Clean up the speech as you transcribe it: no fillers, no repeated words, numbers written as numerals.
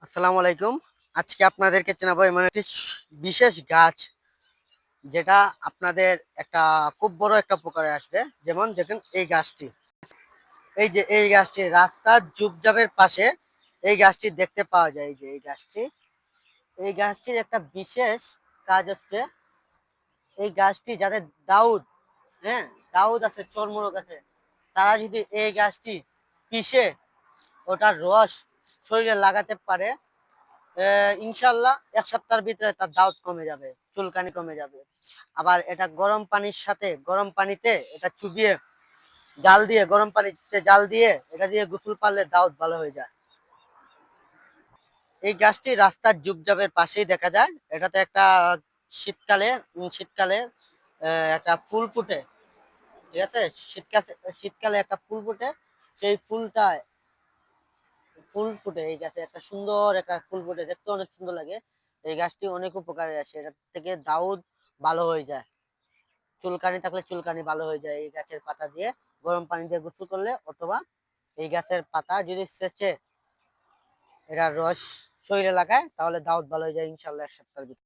আসসালামু আলাইকুম। আজকে আপনাদেরকে জানাবো এমন একটি বিশেষ গাছ যেটা আপনাদের একটা খুব বড় একটা উপকারে আসবে। যেমন দেখেন এই গাছটি। এই যে এই গাছটি রাস্তার ঝোপঝাড়ের পাশে এই গাছটি দেখতে পাওয়া যায়। এই যে এই গাছটি। এই গাছটির একটা বিশেষ কাজ হচ্ছে এই গাছটি যাদের দাউদ, হ্যাঁ, দাউদ আছে, চর্মরোগ আছে, তারা যদি এই গাছটি পিষে ওটার রস শরীরে লাগাতে পারে, ইনশাল্লাহ ১ সপ্তাহের ভিতরে তার দাউদ কমে যাবে, চুলকানি কমে যাবে। আবার এটা গরম পানির সাথে গরম পানিতে এটা চুবিয়ে জাল দিয়ে গরম পানিতে জাল দিয়ে এটা দিয়ে গোসল পারলে দাউদ ভালো হয়ে যায়। এই গাছটি রাস্তার ঝোপঝাড়ের পাশেই দেখা যায়। এটাতে একটা শীতকালে একটা ফুল ফুটে, ঠিক আছে? শীতকালে শীতকালে একটা ফুল ফুটে, সেই ফুল ফুটে এই গাছে একটা সুন্দর একটা ফুল ফুটে, দেখতে অনেক সুন্দর লাগে। এই গাছটি অনেক উপকারে আসে, এটা থেকে দাউদ ভালো হয়ে যায়। চুলকানি থাকলে চুলকানি ভালো হয়ে যায় এই গাছের পাতা দিয়ে গরম পানি দিয়ে গোসল করলে, অথবা এই গাছের পাতা যদি সেচে এটার রস শরীরে লাগায় তাহলে দাউদ ভালো হয়ে যায় ইনশাল্লাহ ১ সপ্তাহের ভিতরে।